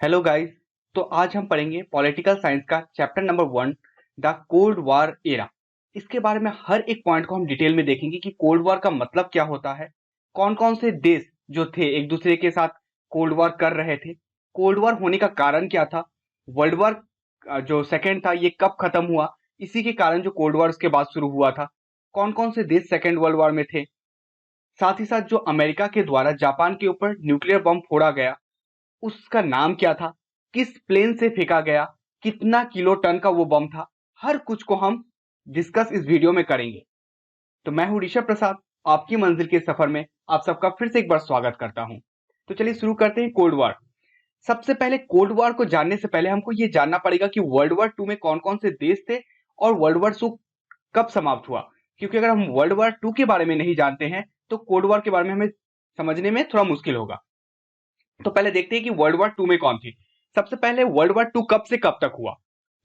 Hello guys. तो आज हम पढ़ेंगे पॉलिटिकल साइंस का chapter number 1, the cold war era. इसके बारे में हर एक पॉइंट को हम डिटेल में देखेंगे कि कोल्ड वॉर का मतलब क्या होता है, कौन कौन से देश जो थे एक दूसरे के साथ कोल्ड वॉर कर रहे थे, कोल्ड वॉर होने का कारण क्या था, वर्ल्ड वॉर जो सेकेंड था ये कब खत्म हुआ, इसी के कारण जो कोल्ड वॉर उसके बाद शुरू हुआ था, कौन कौन से देश सेकेंड वर्ल्ड वॉर में थे, साथ ही साथ जो अमेरिका के द्वारा जापान के ऊपर न्यूक्लियर बम फोड़ा गया उसका नाम क्या था, किस प्लेन से फेंका गया, कितना किलो टन का वो बम था, हर कुछ को हम डिस्कस इस वीडियो में करेंगे। तो मैं हूं ऋषभ प्रसाद, आपकी मंजिल के सफर में आप सबका फिर से एक बार स्वागत करता हूं। तो चलिए शुरू करते हैं कोल्ड वॉर। सबसे पहले कोल्ड वॉर को जानने से पहले हमको ये जानना पड़ेगा कि वर्ल्ड वॉर टू में कौन कौन से देश थे और वर्ल्ड वॉर टू कब समाप्त हुआ, क्योंकि अगर हम वर्ल्ड वॉर टू के बारे में नहीं जानते हैं तो कोल्ड वॉर के बारे में हमें समझने में थोड़ा मुश्किल होगा। तो पहले देखते हैं कि वर्ल्ड वॉर टू में कौन थी। सबसे पहले वर्ल्ड वॉर टू कब से कब तक हुआ।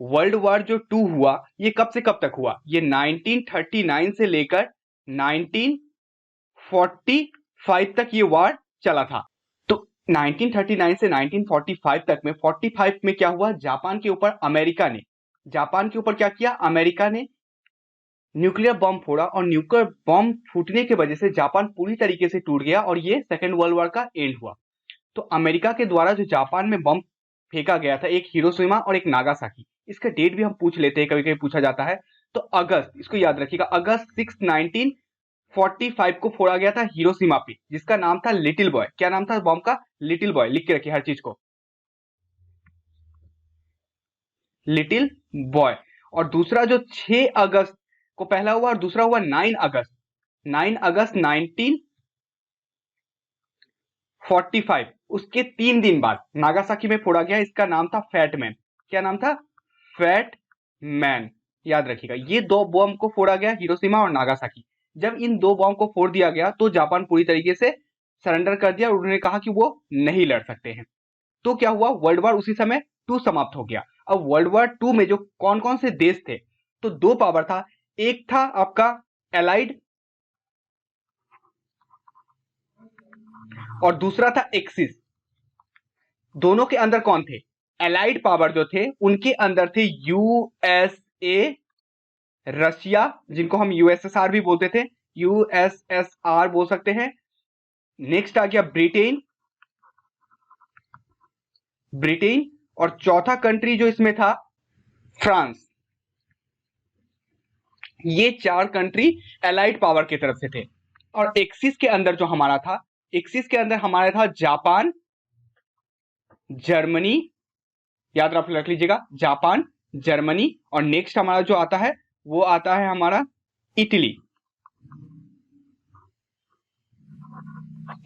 वर्ल्ड वॉर जो टू हुआ ये कब से कब तक हुआ, ये 1939 से लेकर 1945 तक ये वॉर चला था। तो 1939 से 1945 तक में 45 में क्या हुआ, जापान के ऊपर अमेरिका ने, जापान के ऊपर क्या किया, अमेरिका ने न्यूक्लियर बम फोड़ा और न्यूक्लियर बम फूटने की वजह से जापान पूरी तरीके से टूट गया और ये सेकेंड वर्ल्ड वॉर का एंड हुआ। तो अमेरिका के द्वारा जो जापान में बम फेंका गया था, एक हिरोशिमा और एक नागासाकी, इसका डेट भी हम पूछ लेते हैं, कभी कभी पूछा जाता है। तो अगस्त, इसको याद रखिएगा, अगस्त 6 1945 को फोड़ा गया था हिरोशिमा पे, जिसका नाम था लिटिल बॉय। क्या नाम था बम का, लिटिल बॉय। लिख के रखिए हर चीज को, लिटिल बॉय। और दूसरा जो 6 अगस्त को पहला हुआ और दूसरा हुआ 9 अगस्त, 9 अगस्त 1945, उसके 3 दिन बाद नागासाकी में फोड़ा गया, इसका नाम था फैट मैन। क्या नाम था, फैट मैन। याद रखिएगा, ये दो बम को फोड़ा गया, हिरोशिमा और नागासाकी। जब इन दो बम को फोड़ दिया गया तो जापान पूरी तरीके से सरेंडर कर दिया और उन्होंने कहा कि वो नहीं लड़ सकते हैं। तो क्या हुआ, वर्ल्ड वॉर उसी समय टू समाप्त हो गया। अब वर्ल्ड वॉर टू में जो कौन कौन से देश थे, तो दो पावर था, एक था आपका एलाइड और दूसरा था एक्सिस। दोनों के अंदर कौन थे, एलाइड पावर जो थे उनके अंदर थे यूएसए, रशिया, जिनको हम यूएसएसआर भी बोलते थे, यूएसएसआर बोल सकते हैं। नेक्स्ट आ गया ब्रिटेन, ब्रिटेन। और चौथा कंट्री जो इसमें था, फ्रांस। ये चार कंट्री एलाइड पावर की तरफ से थे। और एक्सिस के अंदर जो हमारा था, एक्सिस के अंदर हमारा था जापान, जर्मनी, याद रख लीजिएगा, जापान, जर्मनी। और नेक्स्ट हमारा जो आता है वो आता है हमारा इटली,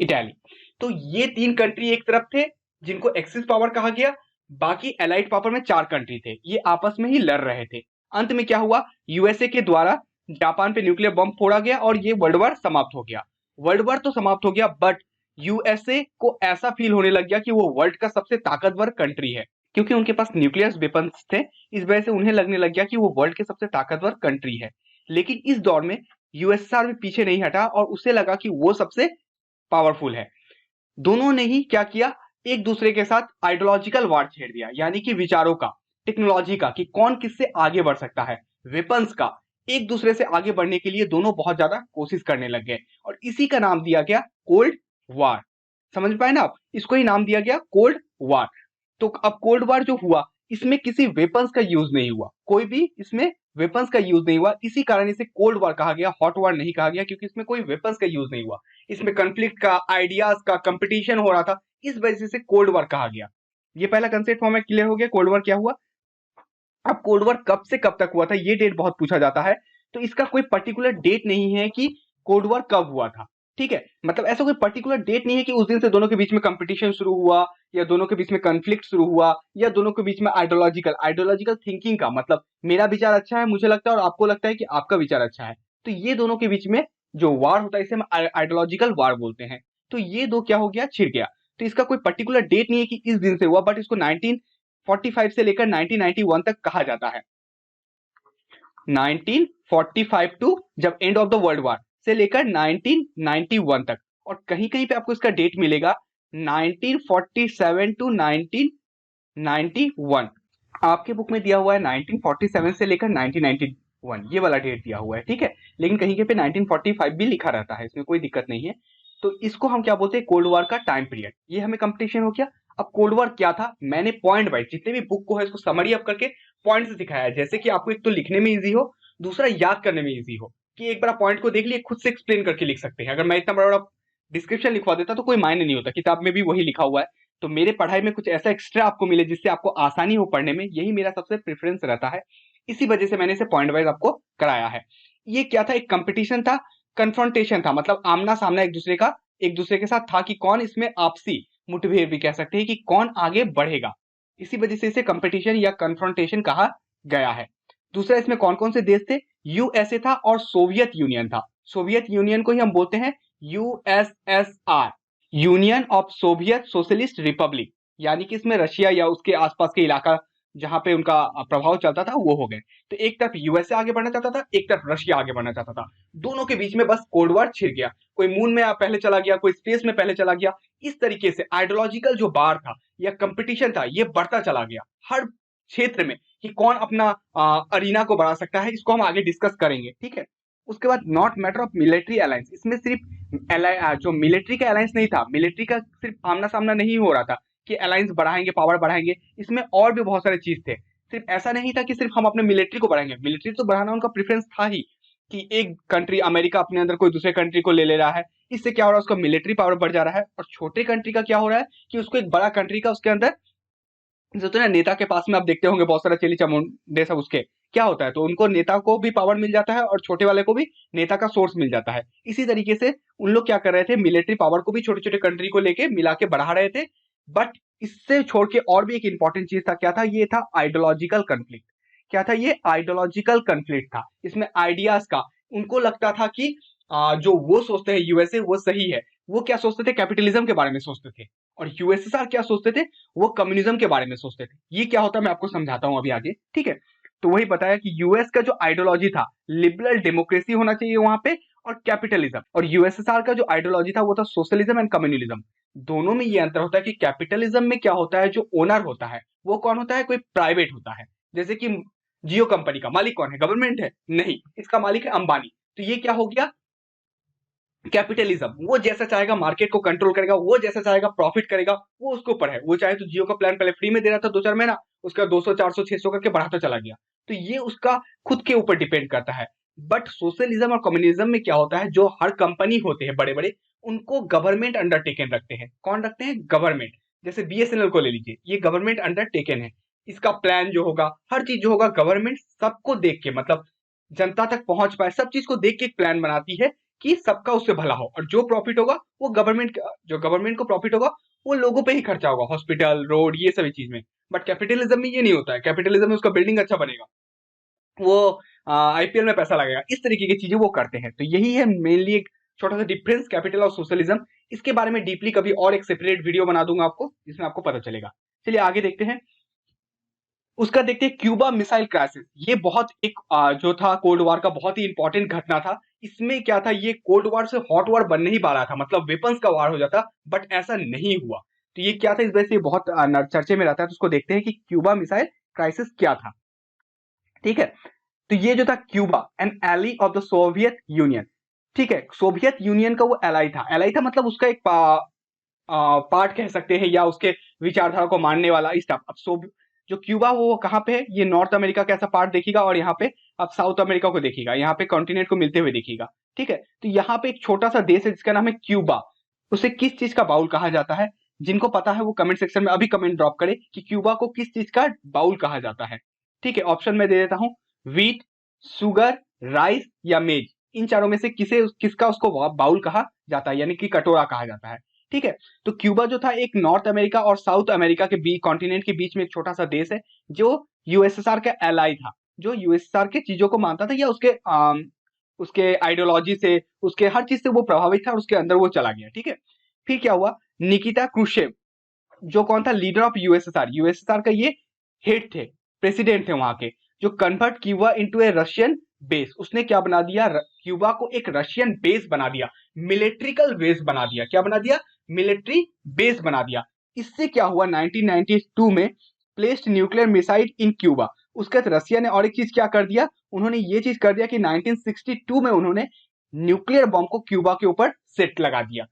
इटाली। तो ये तीन कंट्री एक तरफ थे जिनको एक्सिस पावर कहा गया, बाकी एलाइड पावर में चार कंट्री थे, ये आपस में ही लड़ रहे थे। अंत में क्या हुआ, यूएसए के द्वारा जापान पे न्यूक्लियर बम फोड़ा गया और ये वर्ल्ड वॉर समाप्त हो गया। वर्ल्ड वॉर तो समाप्त हो गया, बट यूएसए को ऐसा फील होने लग गया कि वो वर्ल्ड का सबसे ताकतवर कंट्री है, क्योंकि उनके पास न्यूक्लियर वेपन्स थे। इस वजह से उन्हें लगने लग गया कि वो वर्ल्ड के सबसे ताकतवर कंट्री है। लेकिन इस दौर में यूएसएसआर भी पीछे नहीं हटा और उसे लगा कि वो सबसे पावरफुल है। दोनों ने ही क्या किया, एक दूसरे के साथ आइडियोलॉजिकल वार छेड़ दिया, यानी कि विचारों का, टेक्नोलॉजी का, कि कौन किससे आगे बढ़ सकता है, वेपन्स का। एक दूसरे से आगे बढ़ने के लिए दोनों बहुत ज्यादा कोशिश करने लग गए और इसी का नाम दिया गया कोल्ड वार। समझ पाए ना आप, इसको ही नाम दिया गया कोल्ड वार। तो अब कोल्ड वार जो हुआ, इसमें किसी वेपन्स का यूज नहीं हुआ, कोई भी इसमें वेपन्स का यूज नहीं हुआ, इसी कारण इसे कोल्ड वार कहा गया, हॉट वार नहीं कहा गया, क्योंकि इसमें कोई वेपन्स का यूज नहीं हुआ। इसमें कंफ्लिक्ट का, आइडियाज का कंपटीशन हो रहा था, इस वजह से कोल्ड वॉर कहा गया। ये पहला कंसेप्ट फॉर्मेट क्लियर हो गया, कोल्ड वॉर क्या हुआ। अब कोल्ड वॉर कब से कब तक हुआ था, ये डेट बहुत पूछा जाता है। तो इसका कोई पर्टिकुलर डेट नहीं है कि कोल्ड वॉर कब हुआ था, ठीक है। मतलब ऐसा कोई पर्टिकुलर डेट नहीं है कि उस दिन से दोनों के बीच में कंपटीशन शुरू हुआ, या दोनों के बीच में कॉन्फ्लिक्ट शुरू हुआ, या दोनों के बीच में आइडियोलॉजिकल आइडियोलॉजिकल थिंकिंग का मतलब मेरा विचार अच्छा है, मुझे लगता है, और आपको लगता है कि आपका विचार अच्छा है, तो ये दोनों के बीच में जो वार होता है इसे हम आइडियोलॉजिकल वार बोलते हैं। तो ये दो क्या हो गया, छिड़ गया। तो इसका कोई पर्टिकुलर डेट नहीं है कि इस दिन से हुआ, बट इसको 1945 से लेकर 1991 तक कहा जाता है। 1945 टू जब end of the world war से लेकर 1991 तक। और कहीं कहीं पे आपको इसका डेट मिलेगा 1947 टू 1991। आपके बुक में दिया हुआ है 1947 से लेकर 1991, ये वाला डेट दिया हुआ है, ठीक है। लेकिन कहीं के पे 1945 भी लिखा रहता है, इसमें कोई दिक्कत नहीं है। तो इसको हम क्या बोलते हैं, कोल्ड वॉर का टाइम पीरियड। ये हमें कंपटीशन हो गया। अब कोल्ड वॉर क्या था, मैंने पॉइंट वाइज जितने भी बुक को है इसको समरी अप करके पॉइंट से दिखाया है, जैसे कि आपको एक तो लिखने में इजी हो, दूसरा याद करने में इजी हो, कि एक बार पॉइंट को देख लिए खुद से एक्सप्लेन करके लिख सकते हैं। अगर मैं इतना बड़ा डिस्क्रिप्शन लिखवा देता तो कोई मायने नहीं होता, किताब में भी वही लिखा हुआ है। तो मेरे पढ़ाई में कुछ ऐसा एक्स्ट्रा आपको मिले जिससे आपको आसानी हो पढ़ने में, यही मेरा सबसे प्रेफरेंस रहता है। इसी वजह से मैंने इसे पॉइंट वाइज आपको कराया है। ये क्या था, एक कंपटीशन था, कन्फ्रंटेशन था, मतलब आमना सामना एक दूसरे के साथ था कि कौन इसमें आपसी मुठभेड़ भी कह सकते हैं कि कौन आगे बढ़ेगा। इसी वजह से इसे कंपटीशन या कन्फ्रंटेशन कहा गया है। दूसरा, इसमें कौन कौन से देश थे, यूएसए था और सोवियत यूनियन था। सोवियत यूनियन को ही हम बोलते हैं USSR, union of Soviet socialist Republic, यानी कि इसमें रशिया या उसके आसपास के इलाका जहां पे उनका प्रभाव चलता था वो हो गए। तो एक तरफ यूएसए आगे बढ़ना चाहता था, एक तरफ रशिया आगे बढ़ना चाहता था। दोनों के बीच में बस कोल्ड वॉर छिड़ गया। कोई मून में पहले चला गया, कोई स्पेस में पहले चला गया। इस तरीके से आइडियोलॉजिकल जो बार था या कंपटीशन था, ये बढ़ता चला गया हर क्षेत्र में, कि कौन अपना अरीना को बढ़ा सकता है। इसको हम आगे डिस्कस करेंगे, ठीक है। उसके बाद not matter of military alliance, इसमें सिर्फ जो मिलिट्री का अलायंस नहीं था, मिलिट्री का सिर्फ आमना सामना नहीं हो रहा था कि अलायंस बढ़ाएंगे, पावर बढ़ाएंगे। इसमें और भी बहुत सारे चीज थे। सिर्फ ऐसा नहीं था कि सिर्फ हम अपने मिलिट्री को बढ़ाएंगे, मिलिट्री तो बढ़ाना उनका प्रेफरेंस था ही, कि एक कंट्री अमेरिका अपने अंदर कोई दूसरे कंट्री को ले ले रहा है, इससे क्या हो रहा है, उसका मिलिट्री पावर बढ़ जा रहा है। और छोटे कंट्री का क्या हो रहा है कि उसको एक बड़ा कंट्री का उसके अंदर जो तो ना नेता के पास में आप देखते होंगे बहुत सारा चेली चामुंडे सब, उसके क्या होता है, तो उनको नेता को भी पावर मिल जाता है और छोटे वाले को भी नेता का सोर्स मिल जाता है। इसी तरीके से उन लोग क्या कर रहे थे, मिलिट्री पावर को भी छोटे छोटे कंट्री को लेके मिला के बढ़ा रहे थे। बट इससे छोड़ के और भी एक इंपॉर्टेंट चीज था, क्या था, ये था आइडियोलॉजिकल कंफ्लिक्ट। क्या था ये, आइडियोलॉजिकल कंफ्लिक्ट था। इसमें आइडियाज का, उनको लगता था कि जो वो सोचते हैं यूएसए वो सही है। वो क्या सोचते थे, कैपिटलिज्म के बारे में सोचते थे। और यूएसएसआर क्या सोचते थे, वो कम्युनिज्म के बारे में सोचते थे। ये क्या होता है मैं आपको समझाता हूं अभी आगे, ठीक है। तो वही बताया कि यूएस का जो आइडियोलॉजी था, लिबरल डेमोक्रेसी होना चाहिए वहां पे, और कैपिटलिज्म। और यूएसएसआर का जो आइडियोलॉजी था वो था सोशलिज्म एंड कम्युनलिज्म। दोनों में ये अंतर होता है कि कैपिटलिज्म में क्या होता है, जो ओनर होता है वो कौन होता है, कोई प्राइवेट होता है। जैसे कि जियो कंपनी का मालिक कौन है, गवर्नमेंट है? नहीं, इसका मालिक है अंबानी। तो ये क्या हो गया, कैपिटलिज्म। वो जैसा चाहेगा मार्केट को कंट्रोल करेगा, वो जैसा चाहेगा प्रॉफिट करेगा, वो उसके ऊपर है। वो चाहे तो जियो का प्लान पहले फ्री में दे रहा था 2-4 महीना, उसका 200 400 600 करके बढ़ाता चला गया। तो ये उसका खुद के ऊपर डिपेंड करता है। बट सोशलिज्म और कम्युनिज्म में क्या होता है, जो हर कंपनी होते हैं बड़े बड़े, उनको गवर्नमेंट अंडरटेकन रखते हैं। कौन रखते हैं, गवर्नमेंट। जैसे बीएसएनएल को ले लीजिए, ये गवर्नमेंट अंडरटेकन है। इसका प्लान जो होगा, हर चीज जो होगा, गवर्नमेंट सबको देख के, मतलब जनता तक पहुंच पाए, सब चीज को देख के एक प्लान बनाती है कि सबका उससे भला हो। और जो प्रॉफिट होगा वो जो गवर्नमेंट को प्रॉफिट होगा वो लोगों पे ही खर्चा होगा, हॉस्पिटल, रोड, ये सभी चीज में। बट कैपिटलिज्म में ये नहीं होता है। कैपिटलिज्म में उसका बिल्डिंग अच्छा बनेगा, वो आईपीएल में पैसा लगेगा, इस तरीके की चीजें वो करते हैं। तो यही है मेनली एक छोटा सा डिफरेंस कैपिटल और सोशलिज्म। इसके बारे में डीपली कभी और एक सेपरेट वीडियो बना दूंगा आपको, जिसमें आपको पता चलेगा। चलिए आगे देखते हैं। उसका देखते हैं क्यूबा मिसाइल क्राइसिस। ये बहुत एक जो था कोल्ड वॉर का बहुत ही इंपॉर्टेंट घटना था। इसमें क्या था, ये कोल्ड वॉर से हॉट वॉर बनने ही पा रहा था, मतलब वेपन्स का वार हो जाता, बट ऐसा नहीं हुआ। तो ये क्या था, इस वजह से बहुत चर्चे में रहता है। तो उसको देखते हैं कि क्यूबा मिसाइल क्राइसिस क्या था, ठीक है। तो ये जो था Cuba, an ally of the Soviet Union, ठीक है। सोवियत यूनियन का वो एलाई था। एलाई था मतलब उसका एक पार्ट कह सकते हैं, या उसके विचारधारा को मानने वाला इस टाइप। अब जो क्यूबा वो कहाँ पे है, ये नॉर्थ अमेरिका का ऐसा पार्ट देखिएगा, और यहाँ पे अब साउथ अमेरिका को देखिएगा, यहाँ पे कॉन्टिनेंट को मिलते हुए देखिएगा, ठीक है। तो यहाँ पे एक छोटा सा देश है जिसका नाम है क्यूबा। उसे किस चीज का बाउल कहा जाता है, जिनको पता है वो कमेंट सेक्शन में अभी कमेंट ड्रॉप करे कि क्यूबा को किस चीज का बाउल कहा जाता है, ठीक है। ऑप्शन में दे देता हूं, व्हीट, शुगर, राइस या मेज। इन चारों में से किसका उसको बाउल कहा जाता है, यानी कि कटोरा कहा जाता है, ठीक है। तो क्यूबा जो था एक नॉर्थ अमेरिका और साउथ अमेरिका के बीच, कॉन्टिनेंट के बीच में एक छोटा सा देश है, जो यूएसएसआर का एलाई था, जो यूएसएसआर के चीजों को मानता था, या उसके आइडियोलॉजी से, उसके हर चीज से वो प्रभावित था और उसके अंदर वो चला गया, ठीक है। फिर क्या हुआ, निकिता क्रुश्चेव, जो कौन था, लीडर ऑफ यूएसएसआर, यूएसएसआर का ये हेड थे, प्रेसिडेंट थे वहां के, जो कन्वर्ट क्यूबा इनटू ए रशियन बेस। उसने क्या बना दिया, क्यूबा को एक रशियन बेस बना दिया, मिलिट्रिकल बेस बना दिया। क्या बना दिया, मिलिट्री बेस बना दिया। इससे क्या हुआ, 1992 में प्लेस्ड न्यूक्लियर मिसाइल इन क्यूबा। उसके बाद रसिया ने और एक चीज क्या कर दिया, उन्होंने ये चीज कर दिया कि 1962 में उन्होंने न्यूक्लियर बॉम्ब को क्यूबा के ऊपर सेट लगा दिया।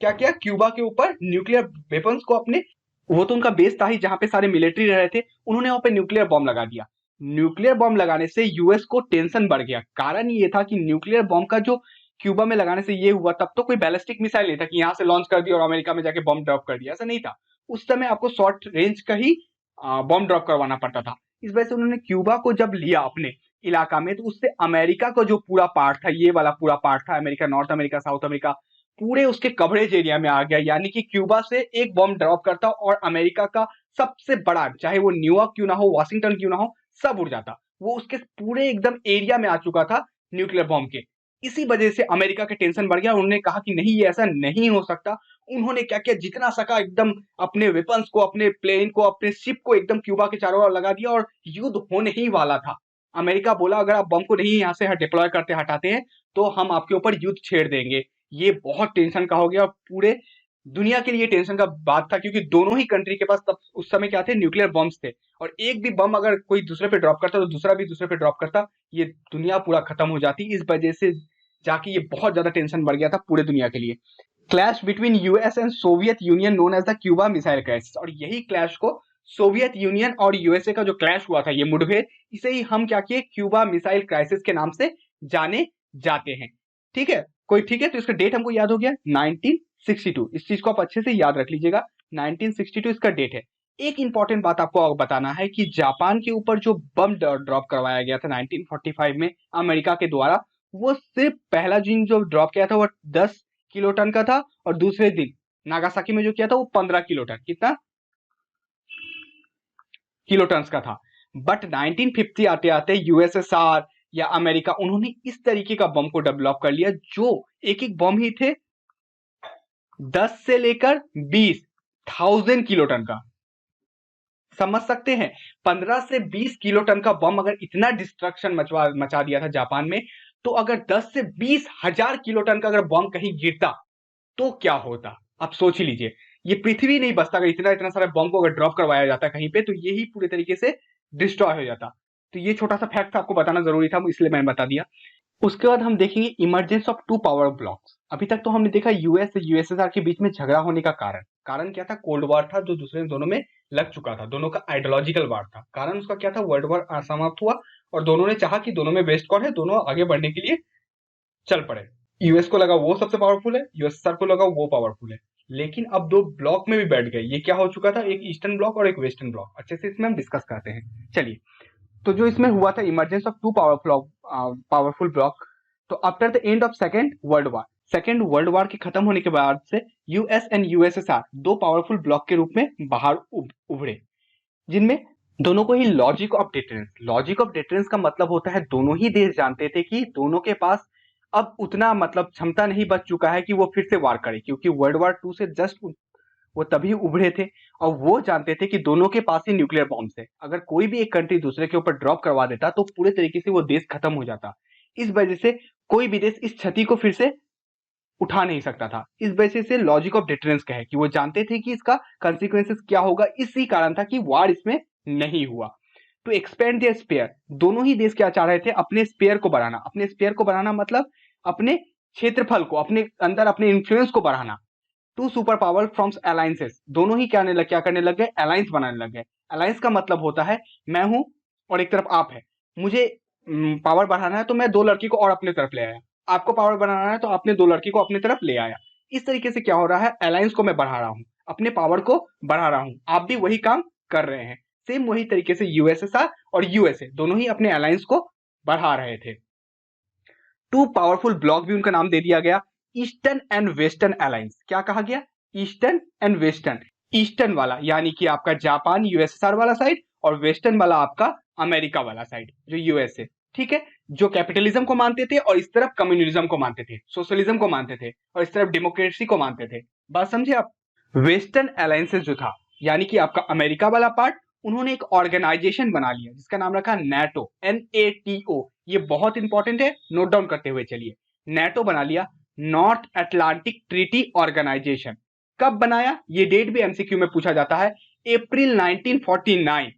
क्या किया, क्यूबा के ऊपर न्यूक्लियर वेपन्स को अपने, वो तो उनका बेस था ही जहां पे सारे मिलिट्री रह रहे थे, उन्होंने वहां पे न्यूक्लियर बॉम्ब लगा दिया। न्यूक्लियर बॉम्ब लगाने से यूएस को टेंशन बढ़ गया। कारण ये था कि न्यूक्लियर बॉम्ब का जो क्यूबा में लगाने से ये हुआ, तब तो कोई बैलिस्टिक मिसाइल नहीं था कि यहां से लॉन्च कर दिया और अमेरिका में जाके बॉम्ब ड्रॉप कर दिया, ऐसा नहीं था। उस समय आपको शॉर्ट रेंज का ही बॉम्ब ड्रॉप करवाना पड़ता था। इस वजह से उन्होंने क्यूबा को जब लिया अपने इलाका में, तो उससे अमेरिका का जो पूरा पार्ट था, ये वाला पूरा पार्ट था America, north America, south America, पूरे उसके कवरेज एरिया में आ गया। यानी कि क्यूबा से एक बॉम्ब ड्रॉप करता और अमेरिका का सबसे बड़ा, चाहे वो न्यूयॉर्क क्यों ना हो, वॉशिंगटन क्यों ना हो, सब उड़ जाता। वो उसके पूरे एकदम एरिया में आ चुका था न्यूक्लियर बॉम्ब के। इसी वजह से अमेरिका के टेंशन बढ़ गया। उन्होंने कहा कि नहीं, ये ऐसा नहीं हो सकता। उन्होंने क्या किया, जितना सका एकदम अपने वेपन्स को, अपने प्लेन को, अपने शिप को एकदम क्यूबा के चारों ओर लगा दिया और युद्ध होने ही वाला था। अमेरिका बोला अगर आप बम को नहीं यहाँ से डिप्लॉय करते, हटाते हैं, तो हम आपके ऊपर युद्ध छेड़ देंगे। ये बहुत टेंशन का हो गया और पूरे दुनिया के लिए टेंशन का बात था, क्योंकि दोनों ही कंट्री के पास तब उस समय क्या थे, न्यूक्लियर बम्स थे। और एक भी बम अगर कोई दूसरे पे ड्रॉप करता तो दूसरा भी दूसरे पे ड्रॉप करता, ये दुनिया पूरा खत्म हो जाती। इस वजह से जाके ये बहुत ज्यादा टेंशन बढ़ गया था पूरे दुनिया के लिए। Clash between US and Soviet Union known as the Cuba missile crisis. और यही क्लैश को, सोवियत यूनियन और यूएसए का जो क्लैश हुआ था, ये मुठभेड़, इसे ही हम क्या किए, क्यूबा मिसाइल क्राइसिस के नाम से जाने जाते हैं। ठीक है, कोई ठीक है, तो इसका डेट हमको याद हो गया 1962। इस चीज को आप अच्छे से याद रख लीजिएगा, 1962 इसका डेट है। एक इंपॉर्टेंट बात आपको बताना है कि जापान के ऊपर जो बम ड्रॉप करवाया गया था 1945 में अमेरिका के द्वारा, वो सिर्फ पहला दिन जो ड्रॉप किया था वो 10 किलो टन का था, और दूसरे दिन नागासाकी में जो किया था वो 15 किलो टन, कितना किलो टन का था। बट 1950 आते आते यूएसएसआर या अमेरिका, उन्होंने इस तरीके का बम को डेवलप कर लिया, जो एक एक बम ही थे 10 से लेकर 20,000 किलो टन का। समझ सकते हैं, 15 से 20 किलो टन का बम अगर इतना डिस्ट्रक्शन मचा दिया था जापान में, तो अगर 10 से 20,000 किलो टन का अगर बम कहीं गिरता तो क्या होता, आप सोच ही लीजिए। ये पृथ्वी नहीं बचता, अगर इतना इतना सारा बम को अगर ड्रॉप करवाया जाता कहीं पे, तो यही पूरे तरीके से डिस्ट्रॉय हो जाता। तो ये छोटा सा फैक्ट आपको बताना जरूरी था, इसलिए मैंने बता दिया। उसके बाद हम देखेंगे emergence of two power blocs. अभी तक तो हमने देखा यूएस यूएसएसआर के बीच में झगड़ा होने का कारण क्या था, कोल्ड वॉर था, जो दूसरे दोनों में लग चुका था, दोनों का आइडियोलॉजिकल वार था। कारण उसका क्या था, वर्ल्ड वॉर समाप्त हुआ और दोनों ने चाहा कि दोनों में बेस्ट कौन है, दोनों आगे बढ़ने के लिए चल पड़े। यूएस को लगा वो सबसे पावरफुल है, यूएसएसआर को लगा वो पावरफुल है, लेकिन अब दो ब्लॉक में भी बैठ गए। ये क्या हो चुका था, एक ईस्टर्न ब्लॉक और एक वेस्टर्न ब्लॉक। अच्छे से इसमें हम डिस्कस करते हैं, चलिए। तो जो इसमें हुआ था emergence of two powerful block, तो after the end of second world war के खत्म होने के बाद से यूएस एंड यूएसएसआर दो पावरफुल ब्लॉक के रूप में बाहर उभरे, जिनमें दोनों को ही लॉजिक ऑफ डिटरेंस का मतलब होता है, दोनों ही देश जानते थे कि दोनों के पास अब उतना मतलब क्षमता नहीं बच चुका है कि वो फिर से वार करे, क्योंकि वर्ल्ड वॉर 2 से जस्ट वो तभी उभरे थे और वो जानते थे कि दोनों के पास ही न्यूक्लियर बॉम्ब्स है। अगर कोई भी एक कंट्री दूसरे के ऊपर ड्रॉप करवा देता तो पूरे तरीके से वो देश खत्म हो जाता। इस वजह से कोई भी देश इस क्षति को फिर से उठा नहीं सकता था। इस वजह से लॉजिक ऑफ डिटरेंस का है कि वो जानते थे कि इसका कंसिक्वेंसेस क्या होगा, इसी कारण था कि वार इसमें नहीं हुआ। टू एक्सपेंड देयर स्पेयर, दोनों ही देश क्या चाह रहे थे, अपने स्पेयर को बढ़ाना मतलब अपने क्षेत्रफल को, अपने अंदर अपने इन्फ्लुएंस को बढ़ाना। Two super power from alliances, दोनों ही क्या करने लग गए, अलायंस बनाने लग गए। अलायंस का मतलब होता है मैं हूं और एक तरफ आप है, मुझे पावर बढ़ाना है तो मैं दो लड़की को और अपने तरफ ले आया, आपको पावर बनाना है तो आपने दो लड़की को अपने तरफ ले आया। इस तरीके से क्या हो रहा है, अलायंस को मैं बढ़ा रहा हूं, अपने पावर को बढ़ा रहा हूं, आप भी वही काम कर रहे हैं। सेम वही तरीके से यूएसएसआर और यूएसए दोनों ही अपने अलायंस को बढ़ा रहे थे। टू पावरफुल ब्लॉक भी उनका नाम दे दिया गया, ईस्टर्न एंड वेस्टर्न अलायंस। क्या कहा गया, ईस्टर्न एंड वेस्टर्न। ईस्टर्न वाला यानी कि आपका जापान यूएसएसआर वाला साइड, और वेस्टर्न वाला आपका अमेरिका वाला साइड जो यूएसए, ठीक है, जो कैपिटलिज्म को मानते थे और इस तरफ कम्युनिज्म को मानते थे, सोशलिज्म को मानते थे और इस तरफ डेमोक्रेसी को मानते थे। बात समझे आप। वेस्टर्न अलायंसेस जो था यानी कि आपका अमेरिका वाला पार्ट, उन्होंने एक ऑर्गेनाइजेशन बना लिया जिसका नाम रखा NATO, NATO। ये बहुत इंपॉर्टेंट है, नोट डाउन करते हुए चलिए। NATO बना लिया, नॉर्थ अटलांटिक ट्रीटी ऑर्गेनाइजेशन। कब बनाया, ये डेट भी एमसीक्यू में पूछा जाता है, अप्रैल 1949,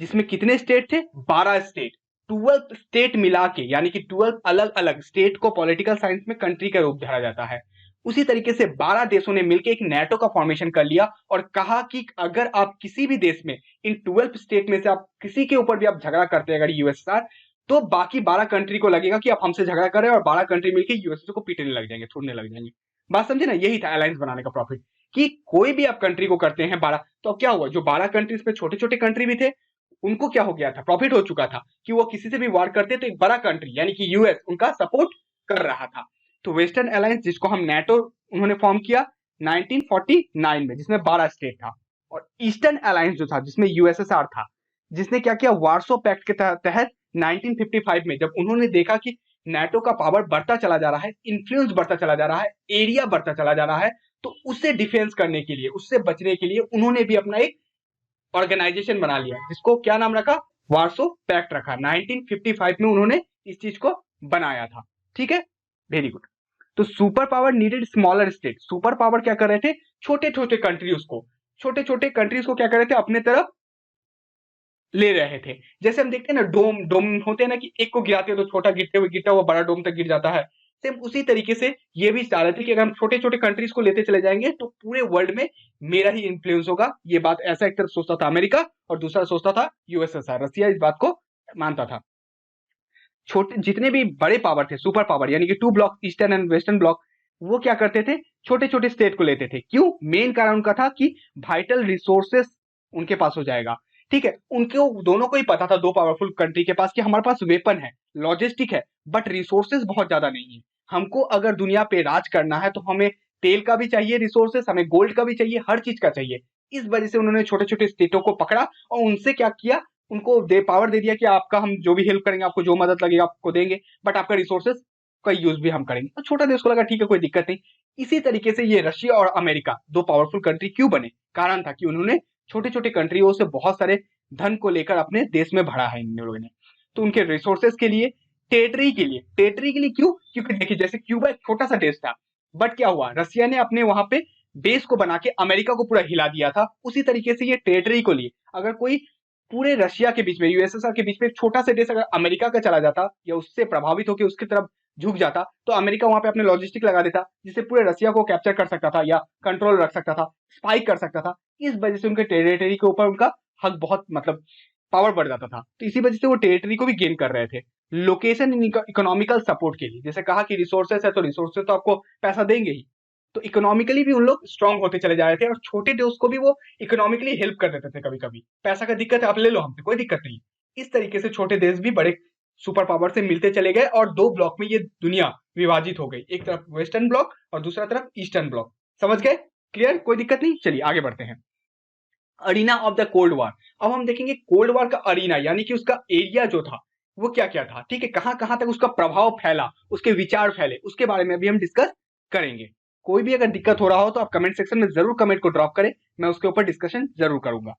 जिसमें कितने स्टेट थे? 12 स्टेट। 12 स्टेट मिला के, यानी कि 12 अलग अलग स्टेट को पॉलिटिकल साइंस में कंट्री का रूप धरा जाता है। उसी तरीके से 12 देशों ने मिलकर एक नेटो का फॉर्मेशन कर लिया और कहा कि अगर आप किसी भी देश में, इन 12 स्टेट में से आप किसी के ऊपर भी आप झगड़ा करते हैं अगर यूएसएसआर, तो बाकी 12 कंट्री को लगेगा कि आप हमसे झगड़ा कर रहे हैं और 12 कंट्री मिलकर यूएसए को पीटने लग जाएंगे, छोड़ने लग जाएंगे। बात समझे ना? यही था अलायंस बनाने का प्रॉफिट, कि कोई भी आप कंट्री को करते हैं 12, तो अब क्या हुआ, जो 12 कंट्रीज पे छोटे छोटे कंट्री भी थे उनको क्या हो गया था, प्रॉफिट हो चुका था कि वो किसी से भी वार करते तो एक बड़ा कंट्री यानी कि यूएस उनका सपोर्ट कर रहा था। तो वेस्टर्न अलायंस, जिसको हम नेटो उन्होंने फॉर्म किया 1949 में, जिसमें 12 स्टेट था। और ईस्टर्न अलायंस जो था, जिसमें यूएसएसआर था, जिसने क्या किया, वार्सो पैक्ट के तहत 1955 में जब उन्होंने देखा कि नेटो का पावर बढ़ता चला जा रहा है, इन्फ्लुएंस बढ़ता चला जा रहा है, एरिया बढ़ता चला जा रहा है, तो उससे डिफेंस करने के लिए, उससे बचने के लिए उन्होंने भी अपना एक ऑर्गेनाइजेशन बना लिया, जिसको क्या नाम रखा, वार्सो पैक्ट रखा। 1955 में उन्होंने इस चीज को बनाया था। ठीक है, वेरी गुड। तो super power needed smaller state. Super power क्या कर रहे थे, छोटे छोटे कंट्रीज को क्या कर रहे थे, अपने तरफ ले रहे थे। जैसे हम देखते हैं ना, डोम डोम होते हैं ना, कि एक को गिराते हैं तो छोटा गिरता हुआ बड़ा डोम तक गिर जाता है। सेम उसी तरीके से ये भी चाह रहे थे कि अगर हम छोटे छोटे कंट्रीज को लेते चले जाएंगे तो पूरे वर्ल्ड में मेरा ही इन्फ्लुएंस होगा। ये बात ऐसा एक तरफ सोचता था अमेरिका और दूसरा सोचता था यूएसएसआर, रसिया इस बात को मानता था। छोटे जितने भी बड़े पावर थे, सुपर पावर यानी कि 2 block, eastern and western block, वो क्या करते थे, छोटे छोटे स्टेट को लेते थे। क्यों? मेन कारण उनका था कि वाइटल रिसोर्सेस उनके पास हो जाएगा। ठीक है, उनको दोनों को ही पता था, दो पावरफुल कंट्री के पास, कि हमारे पास वेपन है, लॉजिस्टिक है, बट रिसोर्सेस बहुत ज्यादा नहीं है। हमको अगर दुनिया पे राज करना है तो हमें तेल का भी चाहिए रिसोर्सेस, हमें गोल्ड का भी चाहिए, हर चीज का चाहिए। इस वजह से उन्होंने छोटे छोटे स्टेटों को पकड़ा और उनसे क्या किया, उनको पावर दे दिया कि आपका हम जो भी हेल्प करेंगे, आपको जो मदद लगेगा आपको देंगे, बट आपका रिसोर्सेस का यूज भी हम करेंगे। तो छोटा देश को लगा ठीक है, कोई दिक्कत नहीं। इसी तरीके से ये रशिया और अमेरिका दो पावरफुल कंट्री क्यों बने, कारण था कि उन्होंने छोटे छोटे कंट्रियों से बहुत सारे धन को लेकर अपने देश में भरा है इन लोगों ने। तो उनके रिसोर्सेस के लिए, टेरिटरी के लिए क्यों, क्योंकि देखिए जैसे क्यूबा एक छोटा सा देश था, बट क्या हुआ, रशिया ने अपने वहां पे बेस को बना के अमेरिका को पूरा हिला दिया था। उसी तरीके से ये टेरिटरी को लिए, अगर कोई पूरे रशिया के बीच में, यूएसएसआर के बीच में एक छोटा सा देश अगर अमेरिका का चला जाता या उससे प्रभावित होकर उसकी तरफ झुक जाता, तो अमेरिका वहां पे अपने लॉजिस्टिक लगा देता, जिससे पूरे रशिया को कैप्चर कर सकता था या कंट्रोल रख सकता था, स्पाइक कर सकता था। इस वजह से उनके टेरिटरी के ऊपर उनका हक बहुत, मतलब पावर बढ़ जाता था। तो इसी वजह से वो टेरिटरी को भी गेन कर रहे थे। लोकेशन इकोनॉमिकल सपोर्ट के लिए, जैसे कहा कि रिसोर्सेस है तो रिसोर्सेस तो आपको पैसा देंगे ही, तो इकोनॉमिकली भी उन लोग स्ट्रांग होते चले जा रहे थे और छोटे देश को भी वो इकोनॉमिकली हेल्प कर देते थे। कभी कभी पैसा का दिक्कत है, आप ले लो हमसे, कोई दिक्कत नहीं। इस तरीके से छोटे देश भी बड़े सुपर पावर से मिलते चले गए और दो ब्लॉक में ये दुनिया विभाजित हो गई, एक तरफ वेस्टर्न ब्लॉक और दूसरा तरफ ईस्टर्न ब्लॉक। समझ गए? क्लियर? कोई दिक्कत नहीं। चलिए आगे बढ़ते हैं। Arena of the cold war. अब हम देखेंगे कोल्ड वॉर का अरीना, यानी कि उसका एरिया जो था वो क्या क्या था। ठीक है, कहां कहां तक उसका प्रभाव फैला, उसके विचार फैले, उसके बारे में भी हम डिस्कस करेंगे। कोई भी अगर दिक्कत हो रहा हो तो आप कमेंट सेक्शन में जरूर कमेंट को ड्रॉप करें, मैं उसके ऊपर डिस्कशन जरूर करूंगा।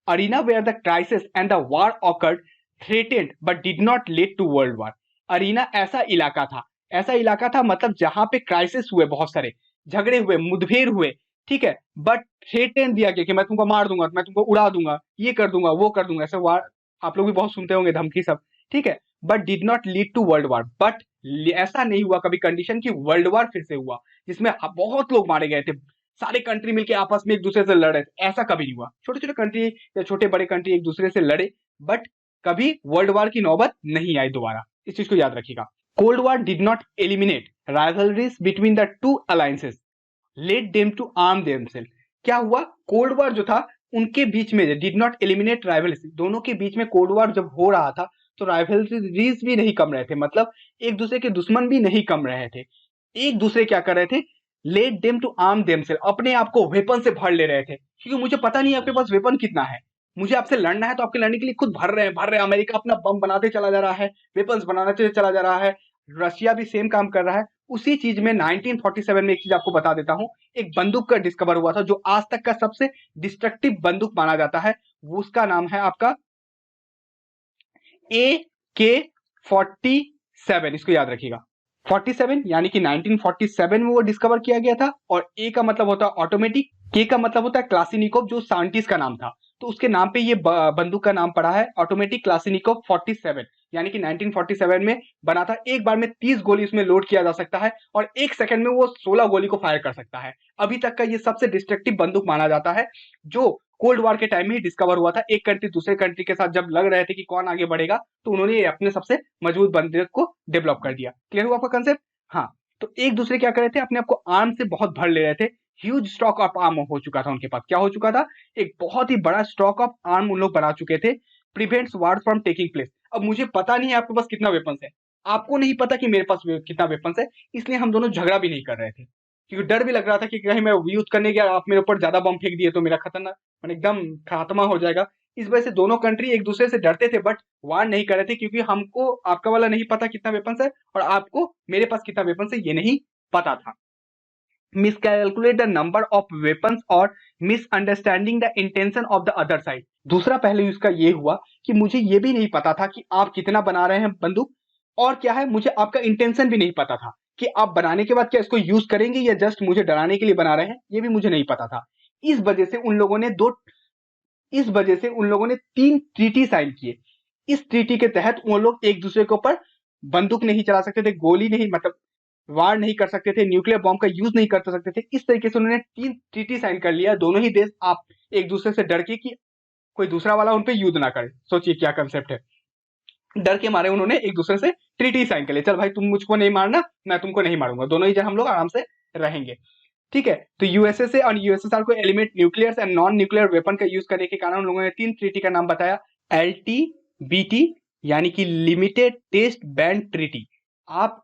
Arena where the crisis and the war occurred threatened but did not lead to world war. Arena ऐसा इलाका था मतलब जहां पे क्राइसिस हुए, बहुत सारे झगड़े हुए, मुठभेड़ हुए, ठीक है, बट थ्रेटेन दिया गया कि मैं तुमको मार दूंगा, मैं तुमको उड़ा दूंगा, ये कर दूंगा, वो कर दूंगा, ऐसे वार आप लोग भी बहुत सुनते होंगे, धमकी सब, ठीक है, but did not lead to world war. But ऐसा नहीं हुआ कभी कंडीशन कि वर्ल्ड वॉर फिर से हुआ जिसमें बहुत लोग मारे गए थे, सारे कंट्री मिलके आपस में एक दूसरे से लड़े, ऐसा कभी नहीं हुआ। छोटे छोटे कंट्री या छोटे बड़े कंट्री एक दूसरे से लड़े, बट कभी वर्ल्ड वॉर की नौबत नहीं आई दोबारा, इस चीज को याद रखिएगा। Cold war did not eliminate rivalries between the two alliances, let them to arm themselves. क्या हुआ, कोल्ड वॉर जो था उनके बीच में डिड नॉट एलिमिनेट राइवलरीज, दोनों के बीच में कोल्ड वॉर जब हो रहा था तो राइवलरीज भी नहीं कम रहे थे, मतलब एक दूसरे के दुश्मन भी नहीं कम रहे थे। एक दूसरे क्या कर रहे थे, let them to arm themselves, अपने आप को वेपन से भर ले रहे थे, क्योंकि मुझे पता नहीं आपके पास वेपन कितना है, मुझे आपसे लड़ना है तो आपके लड़ने के लिए खुद भर रहे हैं। अमेरिका अपना बम बनाते चला जा रहा है, वेपन्स बनाते चला जा रहा है, रशिया भी सेम काम कर रहा है। उसी चीज में 1947 में एक चीज आपको बता देता हूं, एक बंदूक का डिस्कवर हुआ था जो आज तक का सबसे डिस्ट्रक्टिव बंदूक माना जाता है, उसका नाम है आपका AK-47, इसको याद रखिएगा। 47 यानी कि 1947 में वो डिस्कवर किया गया था, और ए का मतलब होता है ऑटोमेटिक के का मतलब होता है क्लासिनिकोव, जो साइंटिस्ट का नाम था, तो उसके नाम पे ये बंदूक का नाम पड़ा है ऑटोमेटिक क्लासिनिकोव 47, यानी कि 1947 में बना था। एक बार में 30 गोली उसमें लोड किया जा सकता है और एक सेकंड में वो 16 गोली को फायर कर सकता है। अभी तक का ये सबसे डिस्ट्रक्टिव बंदूक माना जाता है, जो कोल्ड वॉर के टाइम में ही डिस्कवर हुआ था। एक कंट्री दूसरे कंट्री के साथ जब लग रहे थे कि कौन आगे बढ़ेगा, तो उन्होंने ये अपने सबसे मजबूत बंदूक को डेवलप कर दिया। क्लियर हुआ आपका कंसेप्ट? हाँ, तो एक दूसरे क्या कर रहे थे, अपने आप को आर्म से बहुत भर ले रहे थे। ह्यूज स्टॉक ऑफ आर्म हो चुका था उनके पास। क्या हो चुका था? एक बहुत ही बड़ा स्टॉक ऑफ आर्म उन लोग बना चुके थे। Prevents war from taking place. अब मुझे पता नहीं है आपके पास कितना वेपन्स है, आपको नहीं पता कि मेरे पास कितना वेपन्स है, इसलिए हम दोनों झगड़ा भी नहीं कर रहे थे, क्योंकि डर भी लग रहा था कि कहीं मैं यूज करने गया, आप मेरे ऊपर ज्यादा बम फेंक दिए तो मेरा खतरनाक मतलब एकदम खात्मा हो जाएगा। इस वजह से दोनों कंट्री एक दूसरे से डरते थे, बट वार नहीं कर रहे थे, क्योंकि हमको आपका वाला नहीं पता कितना वेपन्स है और आपको मेरे पास कितना वेपन्स है ये नहीं पता था। मिसकैलकुलेट द नंबर ऑफ वेपन्स और misunderstanding the intention of the other side. दूसरा पहलू इसका ये हुआ कि मुझे ये भी नहीं पता था कि आप कितना बना रहे हैं बंदूक, और क्या है, मुझे आपका इंटेंशन भी नहीं पता था कि आप बनाने के बाद क्या इसको यूज करेंगे या जस्ट मुझे डराने के लिए बना रहे हैं, ये भी मुझे नहीं पता था। इस वजह से उन लोगों ने तीन ट्रीटी साइन किए। इस ट्रीटी के तहत वो लोग एक दूसरे के ऊपर बंदूक नहीं चला सकते थे, गोली नहीं, मतलब वार नहीं कर सकते थे, न्यूक्लियर बॉम्ब का यूज नहीं कर सकते थे। इस तरीके से उन्होंने तीन ट्रीटी साइन कर लिया, दोनों ही देश आप एक दूसरे से डर के कि कोई दूसरा वाला उन पे युद्ध ना करे। सोचिए क्या कंसेप्ट है। डर के मारे उन्होंने एक दूसरे से ट्रीटी साइन कर लिया, चल भाई तुम मुझको नहीं मारना, मैं तुमको नहीं मारूंगा, दोनों ही जन हम लोग आराम से रहेंगे। ठीक है, तो यूएसए और यूएसएसआर को eliminate nuclear and non nuclear weapon का यूज करने के कारण उन लोगों ने तीन ट्रीटी का नाम बताया। LTBT यानी कि लिमिटेड टेस्ट बैन ट्रीटी। आप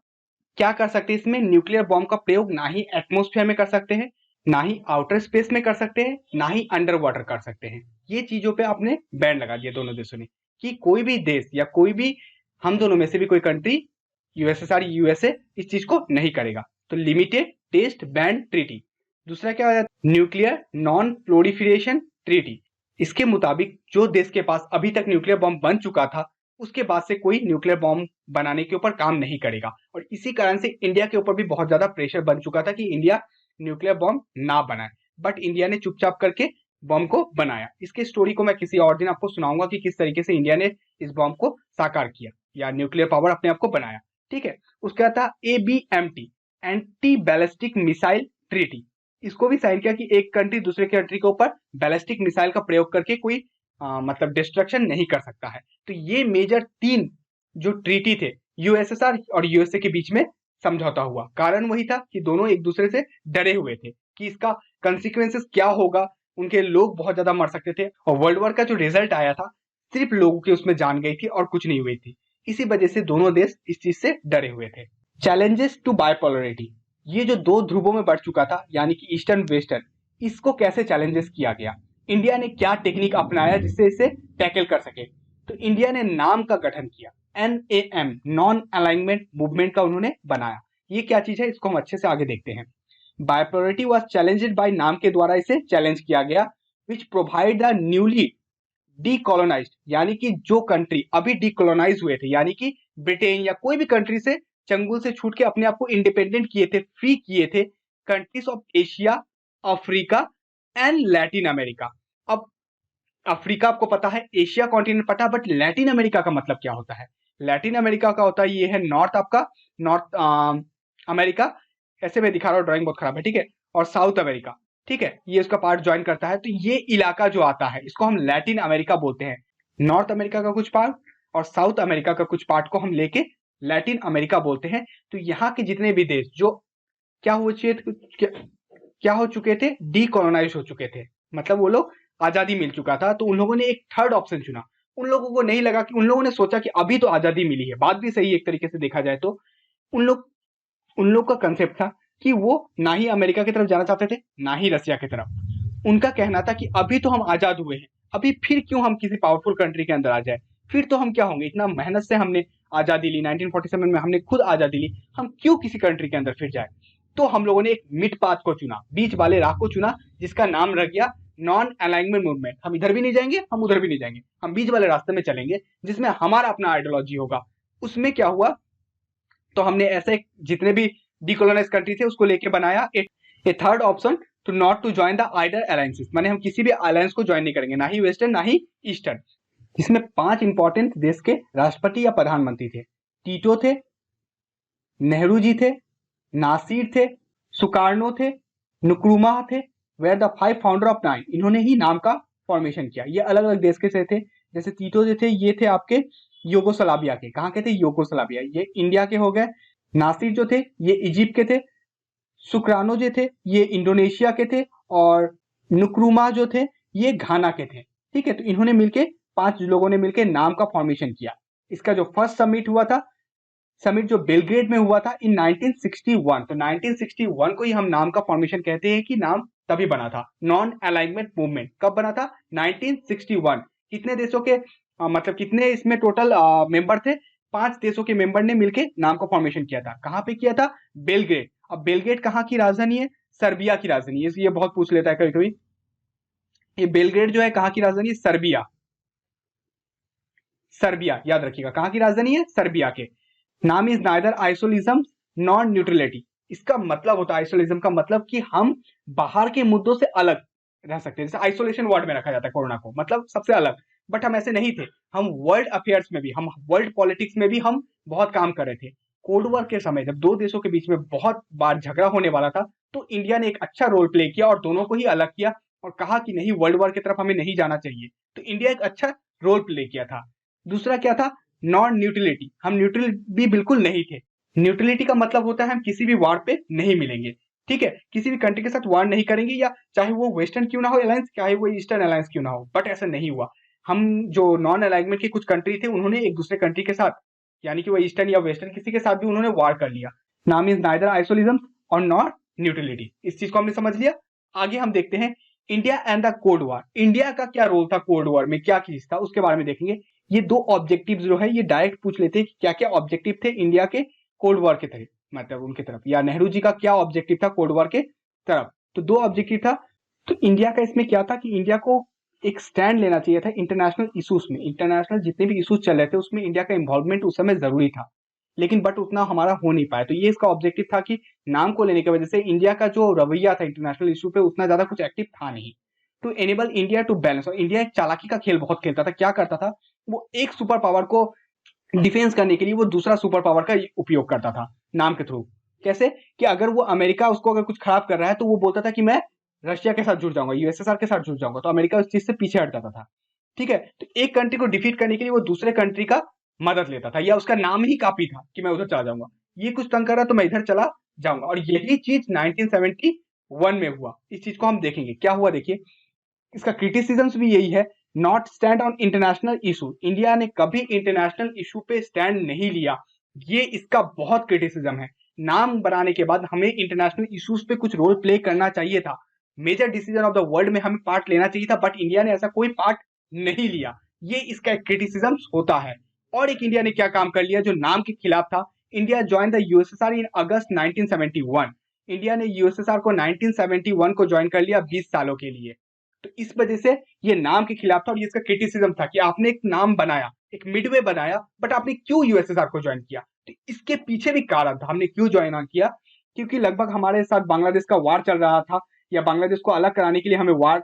क्या कर सकते हैं इसमें, न्यूक्लियर बॉम्ब का प्रयोग ना ही एटमोस्फेयर में कर सकते हैं, ना ही आउटर स्पेस में कर सकते हैं, ना ही अंडर वाटर कर सकते हैं। ये चीजों पे आपने बैन लगा दिया दोनों देशों ने, कि कोई भी देश या कोई भी हम दोनों में से भी कोई कंट्री, यूएसएसआर यूएसए, इस चीज को नहीं करेगा। तो लिमिटेड टेस्ट बैन ट्रीटी। दूसरा क्या हो जाता है, न्यूक्लियर नॉन प्रोलिफरेशन ट्रीटी। इसके मुताबिक जो देश के पास अभी तक न्यूक्लियर बॉम्ब बन चुका था, उसके बाद से कोई न्यूक्लियर बॉम्ब बनाने के ऊपर काम नहीं करेगा। और इसी कारण से इंडिया के ऊपर भी बहुत ज्यादा प्रेशर बन चुका था कि इंडिया न्यूक्लियर बॉम्ब ना बनाए, बट इंडिया ने चुपचाप करके बॉम्ब को बनाया। इसकी स्टोरी को मैं किसी और दिन आपको सुनाऊंगा कि किस तरीके से इंडिया ने इस बॉम्ब को साकार किया या न्यूक्लियर पावर अपने आप को बनाया। ठीक है, उसका था ABMT, anti ballistic missile treaty. इसको भी साइन किया कि एक कंट्री दूसरे कंट्री के ऊपर बैलिस्टिक मिसाइल का प्रयोग करके कोई मतलब डिस्ट्रक्शन नहीं कर सकता है। तो ये मेजर तीन जो ट्रीटी थे यूएसएसआर और यूएसए के बीच में समझौता हुआ। कारण वही था कि दोनों एक दूसरे से डरे हुए थे कि इसका कंसिक्वेंसेस क्या होगा, उनके लोग बहुत ज्यादा मर सकते थे। और वर्ल्ड वॉर का जो रिजल्ट आया था, सिर्फ लोगों की उसमें जान गई थी और कुछ नहीं हुई थी। इसी वजह से दोनों देश इस चीज से डरे हुए थे। Challenges to bipolarity. ये जो दो ध्रुवों में बढ़ चुका था, यानी कि ईस्टर्न वेस्टर्न, इसको कैसे चैलेंजेस किया गया, इंडिया ने क्या टेक्निक अपनाया जिससे इसे टैकल कर सके। तो इंडिया ने नाम का गठन किया, NAM नॉन अलाइनमेंट मूवमेंट का उन्होंने बनाया। ये क्या चीज है, इसको हम अच्छे से आगे देखते हैं। बाइपोलरिटी वाज चैलेंज्ड बाय नाम के द्वारा इसे चैलेंज किया गया, विच प्रोवाइड द न्यूली डीकोलोनाइज्ड, यानी कि जो कंट्री अभी डीकोलोनाइज हुए थे, यानी कि ब्रिटेन या कोई भी कंट्री से चंगुल से छूट के अपने आप को इंडिपेंडेंट किए थे, फ्री किए थे, countries of Asia, Africa and Latin America. अब अफ्रीका आपको पता है, एशिया कॉन्टिनेंट पता है, बट लैटिन अमेरिका का मतलब क्या होता है? लैटिन अमेरिका का होता है, ये है नॉर्थ, आपका नॉर्थ अमेरिका, ऐसे में दिखा रहा हूँ, ड्राइंग बहुत खराब है, ठीक है, और साउथ अमेरिका, ठीक है, ये उसका पार्ट ज्वाइन करता है। तो ये इलाका जो आता है इसको हम लैटिन अमेरिका बोलते हैं। नॉर्थ अमेरिका का कुछ पार्ट और साउथ अमेरिका का कुछ पार्ट को हम लेके लैटिन अमेरिका बोलते हैं। तो यहाँ के जितने भी देश जो क्या हो चुके थे, डीकोलोनाइज हो चुके थे, मतलब वो लोग आजादी मिल चुका था, तो उन लोगों ने एक थर्ड ऑप्शन चुना। उन लोगों को नहीं लगा कि, उन लोगों ने सोचा कि अभी तो आजादी मिली है, बात भी सही है एक तरीके से देखा जाए तो। उन लोग का कंसेप्ट था कि वो ना ही अमेरिका की तरफ जाना चाहते थे, ना ही रसिया की तरफ। उनका कहना था कि अभी तो हम आजाद हुए हैं, अभी फिर क्यों हम किसी पावरफुल कंट्री के अंदर आ जाए, फिर तो हम क्या होंगे, इतना मेहनत से हमने आजादी ली, 1947 में हमने खुद आजादी ली, हम क्यों किसी कंट्री के अंदर फिर जाए। तो हम लोगों ने एक मिड पाथ को चुना, बीच वाले राह को चुना, जिसका नाम रख गया नॉन अलाइनमेंट मूवमेंट। हम इधर भी नहीं जाएंगे, हम उधर भी नहीं जाएंगे, हम बीच वाले रास्ते में चलेंगे, जिसमें हमारा अपना आइडियोलॉजी होगा। उसमें क्या हुआ, तो हमने ऐसे जितने भी डीकोलोनाइज कंट्री थे उसको लेके बनाया a third option. To not to join the either alliances, माने हम किसी भी अलायंस को ज्वाइन नहीं करेंगे, ना ही वेस्टर्न ना ही ईस्टर्न। जिसमें 5 इंपॉर्टेंट देश के राष्ट्रपति या प्रधानमंत्री थे। टीटो थे, नेहरू जी थे, नासिर थे, सुकार्नो थे, नुक्रुमा थे, वेयर द 5 फाउंडर ऑफ 9, इन्होंने ही नाम का फॉर्मेशन किया। ये अलग अलग देश के थे। जैसे टीटो जो थे ये थे आपके यूगोस्लाविया के, कहाँ के थे? यूगोस्लाविया, ये इंडिया के हो गए। नासिर जो थे ये इजिप्ट के थे। सुक्रानो जो थे ये इंडोनेशिया के थे। और नुक्रुमा जो थे ये घाना के थे। ठीक है, तो इन्होंने मिलके 5 लोगों ने मिलके नाम का फॉर्मेशन किया। इसका जो फर्स्ट समिट हुआ था, समिट जो बेलग्रेड में हुआ था इन 1961, तो 1961 को ही हम नाम का फॉर्मेशन कहते हैं कि नाम तभी बना था। नॉन अलाइनमेंट मूवमेंट कब बना था? 1961। कितने देशों के मतलब कितने इसमें टोटल मेंबर थे? 5 देशों के मेंबर ने मिलके नाम का फॉर्मेशन किया था। कहां पे किया था? बेलग्रेड। अब बेलग्रेड कहाँ की राजधानी है? सर्बिया की राजधानी है। ये बहुत पूछ लेता है कभी कभी। ये बेलग्रेड जो है कहाँ की राजधानी है? सर्बिया। सर्बिया याद रखिएगा, कहाँ की राजधानी है? सर्बिया के। नाम इज नाइदर आइसोलिज्म नॉन न्यूट्रलिटी। इसका मतलब होता है, आइसोलिज्म का मतलब कि हम बाहर के मुद्दों से अलग रह सकते हैं। जैसे आइसोलेशन वार्ड में रखा जाता है कोरोना को, मतलब सबसे अलग। बट हम ऐसे नहीं थे। हम वर्ल्ड अफेयर्स में भी, हम वर्ल्ड पॉलिटिक्स में भी हम बहुत काम कर रहे थे। कोल्ड वॉर के समय जब 2 देशों के बीच में बहुत बार झगड़ा होने वाला था, तो इंडिया ने एक अच्छा रोल प्ले किया और दोनों को ही अलग किया और कहा कि नहीं, वर्ल्ड वॉर की तरफ हमें नहीं जाना चाहिए। तो इंडिया एक अच्छा रोल प्ले किया था। दूसरा क्या था? Non neutrality. हम न्यूट्रल भी बिल्कुल नहीं थे। न्यूट्रलिटी का मतलब होता है हम किसी भी वार पे नहीं मिलेंगे। ठीक है, किसी भी कंट्री के साथ वार नहीं करेंगे, या चाहे वो वेस्टर्न क्यों ना हो अलायंस, चाहे वो ईस्टर्न अलायंस क्यों ना हो। बट ऐसा नहीं हुआ। हम जो नॉन अलाइनमेंट के कुछ कंट्री थे, उन्होंने एक दूसरे कंट्री के साथ, यानी कि वो ईस्टर्न या वेस्टर्न किसी के साथ भी उन्होंने वार कर लिया। नाम इज नाइदर आइसोलिज्म और नॉट न्यूट्रलिटी। इस चीज को हमने समझ लिया। आगे हम देखते हैं India and the cold war. India का क्या रोल था कोल्ड वॉर में, क्या चीज था, उसके बारे में देखेंगे। ये 2 ऑब्जेक्टिव जो है ये डायरेक्ट पूछ लेते हैं कि क्या क्या ऑब्जेक्टिव थे इंडिया के कोल्ड वॉर के तरफ, मतलब उनके तरफ, या नेहरू जी का क्या ऑब्जेक्टिव था कोल्ड वॉर के तरफ। तो 2 ऑब्जेक्टिव था। तो इंडिया का इसमें क्या था कि इंडिया को एक स्टैंड लेना चाहिए था इंटरनेशनल इश्यूज में। इंटरनेशनल जितने भी इश्यूज चल रहे थे उसमें इंडिया का इन्वॉल्वमेंट उस समय जरूरी था, लेकिन बट उतना हमारा हो नहीं पाया। तो ये इसका ऑब्जेक्टिव था कि नाम को लेने की वजह से इंडिया का जो रवैया था इंटरनेशनल इशू पे उतना ज्यादा कुछ एक्टिव था नहीं। To enable India to balance, और इंडिया एक चालाकी का खेल बहुत खेलता था। क्या करता था? वो एक सुपर पावर को डिफेंस करने के लिए वो दूसरा सुपर पावर का उपयोग करता था नाम के थ्रू। कैसे? कि अगर वो अमेरिका उसको अगर कुछ खराब कर रहा है तो वो बोलता था कि मैं रशिया के साथ जुड़ जाऊंगा, यूएसएसआर के साथ जुड़ जाऊंगा, तो अमेरिका उस चीज से पीछे हट जाता था। ठीक है, तो एक कंट्री को डिफीट करने के लिए वो दूसरे कंट्री का मदद लेता था, या उसका नाम ही काफी था कि मैं उधर चला जाऊंगा, ये कुछ तंग कर रहा तो मैं इधर चला जाऊंगा। और यही चीज 1971 में हुआ। इस चीज को हम देखेंगे क्या हुआ। देखिए, इसका क्रिटिसिज्म भी यही है, not stand on international issue. India ने कभी इंटरनेशनल इशू पे स्टैंड नहीं लिया, ये इसका बहुत क्रिटिसिज्म है। नाम बनाने के बाद हमें इंटरनेशनल इश्यूज पे कुछ रोल प्ले करना चाहिए था, major decision of the world में हमें पार्ट लेना चाहिए था, बट इंडिया ने ऐसा कोई पार्ट नहीं लिया। ये इसका एक क्रिटिसिज्म होता है। और एक इंडिया ने क्या काम कर लिया जो नाम के खिलाफ था। India join the USSR in August 1971। India ने यूएसएसआर को 1971 को ज्वाइन कर लिया 20 सालों के लिए। तो इस वजह से ये नाम के खिलाफ था और ये इसका क्रिटिसिज्म था कि आपने एक नाम बनाया, एक मिडवे बनाया, बट आपने क्यों यूएसएसआर को ज्वाइन किया। तो इसके पीछे भी कारण था हमने क्यों ज्वाइन किया, क्योंकि लगभग हमारे साथ बांग्लादेश का वार चल रहा था, या बांग्लादेश को अलग कराने के लिए हमें वार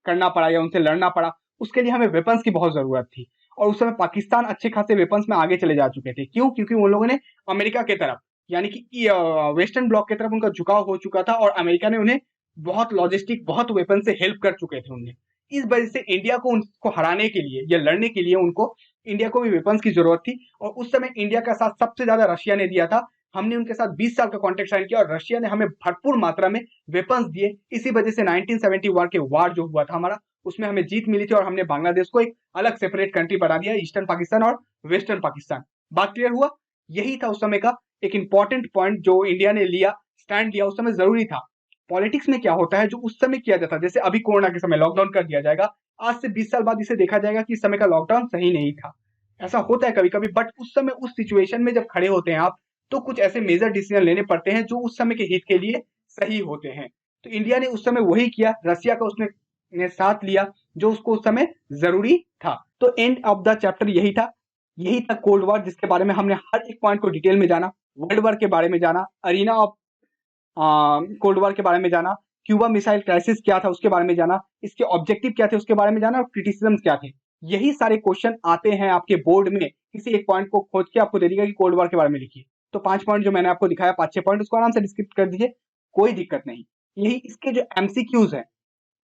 करना पड़ा या उनसे लड़ना पड़ा। उसके लिए हमें वेपन्स की बहुत जरूरत थी, और उस समय पाकिस्तान अच्छे खासे वेपन्स में आगे चले जा चुके थे। क्यों? क्योंकि उन लोगों ने अमेरिका के तरफ, यानी कि वेस्टर्न ब्लॉक की तरफ उनका झुकाव हो चुका था, और अमेरिका ने उन्हें बहुत लॉजिस्टिक, बहुत वेपन से हेल्प कर चुके थे उन्हें। इस वजह से इंडिया को उनको हराने के लिए या लड़ने के लिए उनको, इंडिया को भी वेपन्स की जरूरत थी। और उस समय इंडिया का साथ सबसे ज्यादा रशिया ने दिया था। हमने उनके साथ 20 साल का कॉन्ट्रैक्ट साइन किया और रशिया ने हमें भरपूर मात्रा में वेपन्स दिए। इसी वजह से 1970 वार के वार जो हुआ था हमारा, उसमें हमें जीत मिली थी और हमने बांग्लादेश को एक अलग सेपरेट कंट्री बना दिया, ईस्टर्न पाकिस्तान और वेस्टर्न पाकिस्तान। बात क्लियर हुआ? यही था उस समय का एक इंपॉर्टेंट पॉइंट जो इंडिया ने लिया, स्टैंड लिया, उस समय जरूरी था। पॉलिटिक्स में क्या होता है जो उस समय किया जाता है, जैसे अभी कोरोना के समय लॉकडाउन कर दिया जाएगा, आज से 20 साल बाद इसे देखा जाएगा कि इस समय का लॉकडाउन सही नहीं था। ऐसा होता है कभी कभी, बट उस समय उस सिचुएशन में जब खड़े होते हैं आप, तो कुछ ऐसे मेजर डिसीजन लेने पड़ते हैं जो उस समय के हित के लिए सही होते हैं। तो इंडिया ने उस समय वही किया, रशिया का उसने ने साथ लिया जो उसको उस समय जरूरी था। तो एंड ऑफ द चैप्टर यही था कोल्ड वॉर, जिसके बारे में हमने हर एक पॉइंट को डिटेल में जाना, वर्ल्ड वॉर के बारे में जाना, अरीना ऑफ कोल्ड वॉर के बारे में जाना, क्यूबा मिसाइल क्राइसिस क्या था उसके बारे में जाना, इसके ऑब्जेक्टिव क्या थे उसके बारे में जाना और क्रिटिसिज्म क्या थे। यही सारे क्वेश्चन आते हैं आपके बोर्ड में, किसी एक पॉइंट को खोज के आपको दे देगा कि कोल्ड वॉर के बारे में लिखिए। तो 5 पॉइंट जो मैंने आपको दिखाया, 5-6 पॉइंट, उसको आराम से डिस्क्रिप्ट कर दीजिए, कोई दिक्कत नहीं। यही इसके जो एमसीक्यूज है,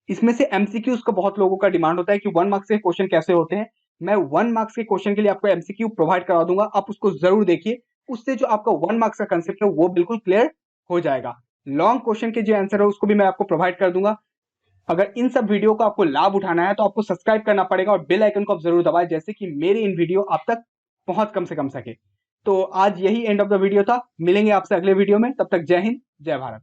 इसमें से एमसीक्यूज का बहुत लोगों का डिमांड होता है कि 1 मार्क्स के क्वेश्चन कैसे होते हैं। मैं 1 मार्क्स के क्वेश्चन के लिए आपको एमसीक्यू प्रोवाइड करा दूंगा, आप उसको जरूर देखिए। उससे जो आपका 1 मार्क्स का कंसेप्ट है वो बिल्कुल क्लियर हो जाएगा। लॉन्ग क्वेश्चन के जो आंसर है उसको भी मैं आपको प्रोवाइड कर दूंगा। अगर इन सब वीडियो का आपको लाभ उठाना है तो आपको सब्सक्राइब करना पड़ेगा और बेल आइकन को आप जरूर दबाएं, जैसे कि मेरे इन वीडियो आप तक पहुंच कम से कम सके। तो आज यही एंड ऑफ द वीडियो था, मिलेंगे आपसे अगले वीडियो में, तब तक जय हिंद, जय भारत।